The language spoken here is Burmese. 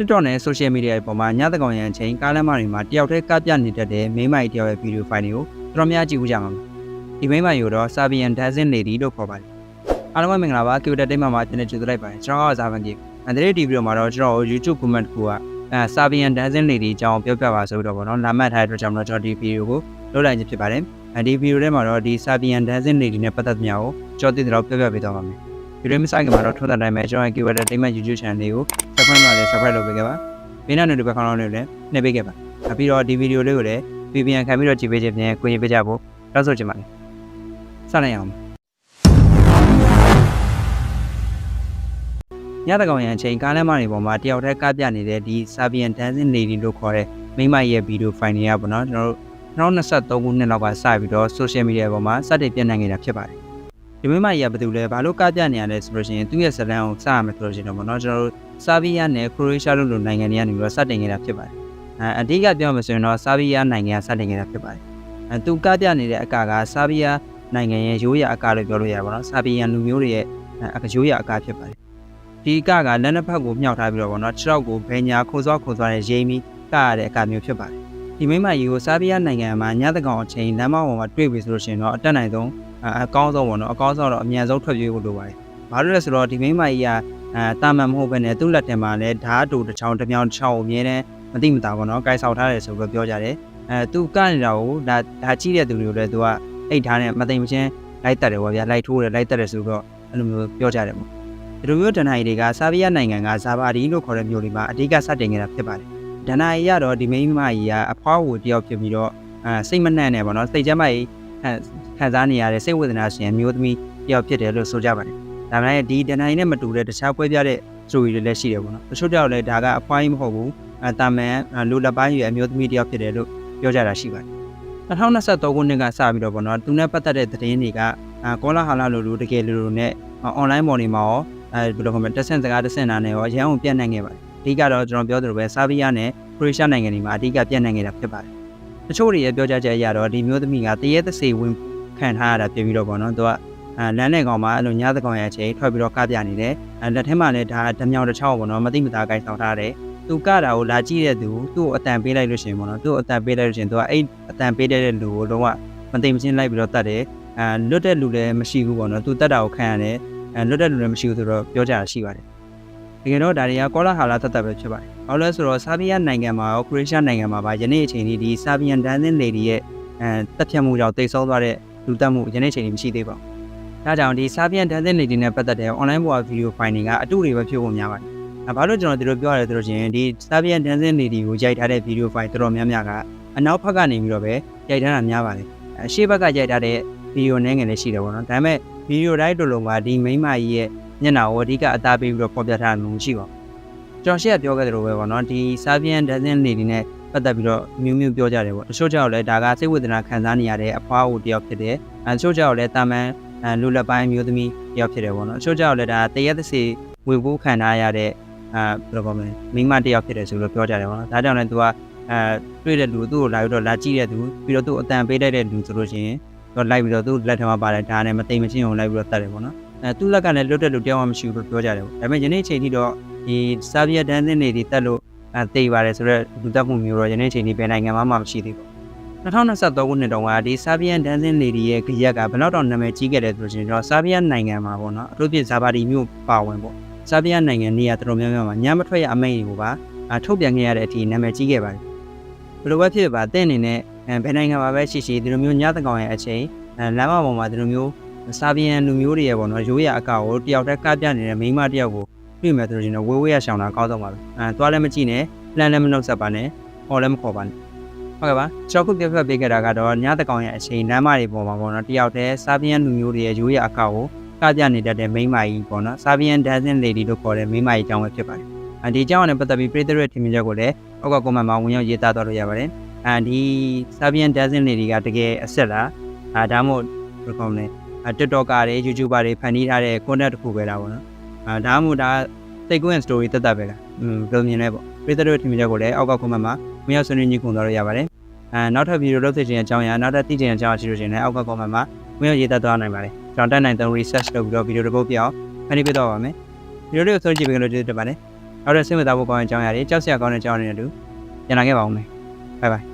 TikTok နဲ့ social media ပေါ်မှာညသကောင်ရန်ချိန်ကားလမ်းမတွေမှာတယောက်တည်းကပြနေတတ်တဲ့မိန်းမကြီးတယောက်ရဲ့ video file တွေကိုတော်များကြည့်ဦးကြမှာပါဒီမိန်းမကြီးကိုတော့ Sabian Dancing Lady လို့ခေါ်ပါတယ်အားလုံးပဲမင်္ဂလာပါ Q&A တိတ်မှာကျွန်တော်ကြိုဆိုလိုက်ပါတယ်ကျွန်တော်ကဇာဗန်ကြီးဒီဗီဒီယိုမှာတော့ကျွန်တော် YouTube comment တစ်ခုကSabian Dancing Lady အကြောင်းပြောပြပါဆိုတော့ဗောနော်လာမှတ်ထားတဲ့အတွက်ကြောင့်ကျွန်တော်ဒီဗီဒီယိုကိုလုပ်လိုက်ခြင်းဖြစ်ပါတယ်ဒီဗီဒီယိုထဲမှာတော့ဒီ Sabian Dancing Lady နဲ့ပတ်သက်တဲ့များကိုကျွန်တော်သိတဲ့တော့ပြောပြပေးသွားပါမယ်ဗီဒီယိုမဆိုင်ကမှာတော့ထိုးတဲ့တိုင်းမှာကျွန်တော် Q&A တိတ်မှာ YouTube channel လေးကို subscribe လုပ်လိုက် subscribe လုပ်ပေးခဲ့ပါဘေးနားတွေပဲခေါင်းလုံးတွေလည်းနှိပ်ပေးခဲ့ပါပြီးတော့ဒီဗီဒီယိုလေးကိုလည်းပြန်ခံပြီးတော့ကြည့်ပေးခြင်းဖြင့်ကိုရင်ပေးကြဖို့တောင်းဆိုချင်ပါတယ်စနိုင်အောင်ညတကောင်ရန်ချိန်ကားလမ်းမတွေပေါ်မှာတယောက်တည်းကပြနေတဲ့ဒီ Sabian Dancing Lady လို့ခေါ်တဲ့မိန်းမရဲ့ဗီဒီယိုဖိုင်တွေကပေါ့နော်ကျွန်တော်တို့2023ခုနှစ်လောက်ကစပြီးတော့ social media ပေါ်မှာစတင်ပြန့်နှံ့နေတာဖြစ်ပါတယ်ဒီမိန်းမကြီးကဘာလို့လဲဘာလို့ကပြနေရလဲဆိုလို့ရှိရင်သူ့ရဲ့ဇာတ်လမ်းကိုစရမယ်ဆိုလို့ရှိရင်တော့ပေါ့နော်ကျွန်တော်တို့ဆာဗီးယားနဲ့ခရိုအေးရှားတို့လိုနိုင်ငံတွေကနေပြီးတော့စတင်နေတာဖြစ်ပါတယ်အဓိကပြောမှဆိုရင်တော့ဆာဗီးယားနိုင်ငံကစတင်နေတာဖြစ်ပါတယ်သူကပြနေတဲ့အကာကဆာဗီးယားနိုင်ငံရဲ့ရိုးရာအကာလို့ပြောလို့ရပါတော့ဆာဗီးယားလူမျိုးတွေရဲ့ရိုးရာအကာဖြစ်ပါတယ်ဒီအကာကလက်နှစ်ဖက်ကိုမြှောက်ထားပြီးတော့ပေါ့နော်ခြေထောက်ကိုဘယ်ညာခိုးစောတဲ့ရိမ့်ပြီးကရတဲ့အကာမျိုးဖြစ်ပါတယ်ဒီမိမကြီးကိုဆာဗီးယားနိုင်ငံမှာညသကောင်အချိန်လမ်းမပေါ်မှာတွေ့ပြီဆိုလို့ရှိရင်တော့အတက်နိုင်ဆုံးအကောင်းဆုံးပေါ့နော်အကောင်းဆုံးတော့အမြန်ဆုံးထွက်ပြေးဖို့လိုပါတယ်ဘာလို့လဲဆိုတော့ဒီမိမကြီးကတာမန်မဟုတ်ဘဲနဲ့သူ့လက်ထဲမှာလည်းဓာတ်တူတစ်ချောင်းတစ်မြောင်းတစ်ချောင်းကိုအမြဲတမ်းမသိမသာပေါ့နော်ကိုင်ဆောင်ထားတယ်ဆိုပြီးပြောကြတယ်သူကနေတာကိုဒါကြည့်တဲ့သူတွေကိုလည်းသူကအိတ်ထားနဲ့မသိမချင်းလိုက်တက်တယ်ပေါ့ဗျာလိုက်ထိုးတယ်လိုက်တက်တယ်ဆိုတော့အဲ့လိုမျိုးပြောကြတယ်ပေါ့ဒီလိုမျိုးဒဏ္ဍာရီတွေကဆာဗီးယားနိုင်ငံကဇာဘာဒီလို့ခေါ်တဲ့မြို့တွေမှာအဓိကစတင်နေတာဖြစ်ပါတယ်ဒဏ္ဍာရီကတော့ဒီမိန်းမကြီးကအဖွားကိုတယောက်ဖြစ်ပြီးတော့စိတ်မနှံ့နဲ့ပေါ့နော်စိတ်ကျမ်းမာရေးခံစားနေရတဲ့စိတ်ဝေဒနာရှင်မျိုးသမီးတယောက်ဖြစ်တယ်လို့ဆိုကြပါတယ်ဒါမှလည်းဒီဒဏ္ဍာရီနဲ့မတူတဲ့တခြားပွဲပြတဲ့စတိုရီတွေလည်းရှိတယ်ပေါ့နော်တချို့ကြောက်လည်းဒါကအဖွားကြီးမဟုတ်ဘူးတာမန်လူလက်ပိုင်းရွယ်အမျိုးသမီးတယောက်ဖြစ်တယ်လို့ပြောကြတာရှိပါတယ်2023ခုနှစ်ကစပြီးတော့ပေါ့နော်သူနဲ့ပတ်သက်တဲ့သတင်းတွေကကောလာဟာလာလိုတကယ်လိုနဲ့ online ပေါ်နေမှာရောဘယ်လိုခေါ်မလဲတက်ဆင့်စကားတက်ဆင့်နာနဲ့ရောရန်အောင်ပြန့်နှံ့ခဲ့ပါတယ်အဓိကတော့ကျွန်တော်ပြောသလိုပဲဆာဗီးယားနဲ့ခရိုအေးရှားနိုင်ငံတွေမှာအဓိကပြန့်နှံ့ခဲ့တာဖြစ်ပါတယ်တချို့တွေရဲ့ပြောကြားချက်အရတော့ဒီမျိုးသမီးကတရေသစေဝင်ခံထားရတာဖြစ်ပြီးတော့ပေါ့နော်သူကလမ်းနဲ့ကောင်မှာအဲ့လိုညသကောင်ရဲ့အချိန်ထွက်ပြီးတော့ကပြနေတယ်လက်ထဲမှာလည်းဒါဓမြောင်တစ်ချောင်းပေါ့နော်မသိမသာကိုင်ဆောင်ထားတယ်သူကတာကိုလာကြည့်တဲ့သူ့ကိုအတန်ပေးလိုက်လို့ရှိရင်ပေါ့နော်သူ့ကိုအတန်ပေးလိုက်လို့ရှိရင်သူကအဲ့အတန်ပေးတဲ့လူကိုလုံးဝမသိမချင်းလိုက်ပြီးတော့တတ်တယ်လွတ်တဲ့လူလည်းမရှိဘူးပေါ့နော်သူတတ်တာကိုခံရတယ်လွတ်တဲ့လူလည်းမရှိဘူးဆိုတော့ပြောကြတာရှိပါတယ်တကယ်တော့ဒါတွေကကောလာဟာလာတတ်ပဲဖြစ်ပါတယ်ဘာလို့လဲဆိုတော့ဆာဗီးယားနိုင်ငံမှာရောခရိုအေးရှားနိုင်ငံမှာပါယနေ့အချိန်ဒီ Sabian Dancing Lady ရဲ့တပ်ဖြတ်မှုကြောင့်တိတ်ဆုံးသွားတဲ့လူတက်မှုယနေ့အချိန်မရှိသေးပါဘူးဒါကြောင့်ဒီ Sabian Dancing Lady နဲ့ပတ်သက်တဲ့ online ပေါ်ဗီဒီယိုဖိုင်တွေကအတူတွေပဲဖြစ်ဖို့များပါတယ်ဘာလို့ကျွန်တော်ဒီလိုပြောရတယ်ဆိုလို့ရှိရင်ဒီ Sabian Dancing Lady ကိုရိုက်ထားတဲ့ဗီဒီယိုဖိုင်တော်တော်များများကအနောက်ဘက်ကနေပြီးတော့ပဲရိုက်ထားတာများပါတယ်အရှေ့ဘက်ကရိုက်ထားတဲ့ဗီဒီယိုနည်းငယ်လေးရှိတယ်ပေါ့နော်ဒါပေမဲ့ဗီဒီယိုတိုင်းတို့လုံးကဒီမိန်းမကြီးရဲ့ညနာကိုအဓိကအသားပေးပြီးတော့ဖော်ပြထားတာမျိုးရှိပါဘူးကျွန်တော်ရှေ့ကပြောခဲ့သလိုပဲပေါ့နော်ဒီ Sabian Dancing Lady နဲ့ပတ်သက်ပြီးတော့မျိုးပြောကြတယ်ပေါ့တချို့ကြောက်လည်းဒါကစိတ်ဝေဒနာခံစားနေရတဲ့အဖွားကိုတယောက်ဖြစ်တယ်တချို့ကြောက်လည်းတာမန်လူလက်ပိုင်းမျိုးသမီးတယောက်ဖြစ်တယ်ပေါ့နော်တချို့ကြောက်လည်းဒါတရက်သစီဝေဖို့ခံထားရတဲ့ဘယ်လိုပြောမလဲမိန်းမတယောက်ဖြစ်တယ်ဆိုလို့ပြောကြတယ်ပေါ့နော်ဒါကြောင့်လည်းသူကတွေ့တဲ့လူသူ့ကိုလာပြီးတော့လာကြည့်တဲ့သူပြီးတော့သူ့အတန်ပေးတတ်တဲ့လူဆိုလို့ရှိရင်တော့လိုက်ပြီးတော့သူ့လက်ထဲမှာပါတဲ့ဒါနဲ့မသိမချင်းအောင်လိုက်ပြီးတော့တတ်တယ်ပေါ့နော်သူ့လက်ကလည်းလွတ်တဲ့လူတယောက်မှမရှိဘူးလို့ပြောကြတယ်ပေါ့ဒါပေမဲ့ယနေ့အချိန်ထိတော့ဒီ Sabian Dancing Lady တက်လို့သိပါတယ်ဆိုတော့လူတက်မှုမျိုးတော့ယနေ့အချိန်ထိဘယ်နိုင်ငံမှာမှမရှိသေးဘူး2023ခုနှစ်တုန်းကဒီ Sabian Dancing Lady ရဲ့ကြက်ကဘယ်တော့နာမည်ကြီးခဲ့တယ်ဆိုရင်ကျွန်တော် Sabian နိုင်ငံမှာပေါ့နော်အထူးဖြင့်ဇာဘာဒီမြို့ပါဝင်ပေါ့ Sabian နိုင်ငံနေရာတော်တော်များများမှာညမထွက်ရအမိန့်တွေကိုပါထုတ်ပြန်ခဲ့ရတဲ့အထိနာမည်ကြီးခဲ့ပါတယ်ဘယ်လိုပဲဖြစ်ပါတဲ့အနေနဲ့ဘယ်နိုင်ငံမှာပဲရှိရှိဒီလိုမျိုးညသကောင်ရဲ့အချိန်လမ်းမပေါ်မှာဒီလိုမျိုးSabian လူမျိုးတွေရဲ့ပေါ့နော်ရိုးရာအကောက်ကိုတယောက်တည်းကပြနေတဲ့မိန်းမတယောက်ကိုတွေ့မယ်ဆိုရင်တော့ဝေးရရှောင်တာကောင်းဆုံးပါပဲသွားလည်းမကြည့်နဲ့လှမ်းလည်းမနှုတ်ဆက်ပါနဲ့ဟောလည်းမခေါ်ပါနဲ့ဟုတ်ကဲ့ပါကျွန်တော်ခုပြပြပေးခဲ့တာကတော့ညသကောင်ရဲ့အချိန်လမ်းမတွေပေါ်မှာပေါ့နော်တယောက်တည်း Sabian လူမျိုးတွေရဲ့ရိုးရာအကောက်ကိုကပြနေတတ်တဲ့မိန်းမကြီးပေါ့နော် Sabian Dancing Lady လို့ခေါ်တဲ့မိန်းမကြီးအကြောင်းပဲဖြစ်ပါတယ်ဒီအကြောင်းနဲ့ပတ်သက်ပြီးပရိသတ်ရဲ့ထင်မြင်ချက်ကိုလည်းအောက်က comment မှာဝင်ရောက်ရေးသားသွားလို့ရပါတယ်ဒီ Sabian Dancing Lady ကတကယ်အစ်စ်လားဒါမှမဟုတ်ဘယ်လိုခေါ်မလဲTikToker တွေ YouTuber တွေဖန်တီးထားတဲ့ content တစ်ခုပဲလားပေါ့နော်ဒါမှမဟုတ်ဒါစိတ်ကူးရင် story တက်ပဲလားဘယ်လိုမြင်လဲပေါ့ပရိသတ်တို့ထင်မြင်ချက်ကိုလည်းအောက်က comment မှာမရောက်ဆွေးနွေးညှိနှိုင်းသွားလို့ရပါတယ်နောက်ထပ်ဗီဒီယိုလုပ်သိချင်တဲ့အကြောင်းအရာနောက်ထပ်သိချင်တဲ့အကြောင်းအရာရှိလို့ရှိရင်လည်းအောက်က comment မှာဝင်ရောက်ရေးသားသွားနိုင်ပါတယ်ကျွန်တော်တက်နိုင်တဲ့ research လုပ်ပြီးတော့ဗီဒီယိုတစ်ပုဒ်ပြအောင်ဖန်တီးပေးသွားပါမယ်ဗီဒီယိုလေးကိုဆုံးကြည့်ပေးကြလို့ကျေးဇူးတင်ပါတယ် နောက်တဲ့စိတ်ဝင်စားဖို့ကောင်းတဲ့အကြောင်းအရာတွေကြောက်စရာကောင်းတဲ့အကြောင်းအရာတွေလည်းပြန်လာခဲ့ပါဦးမယ် bye bye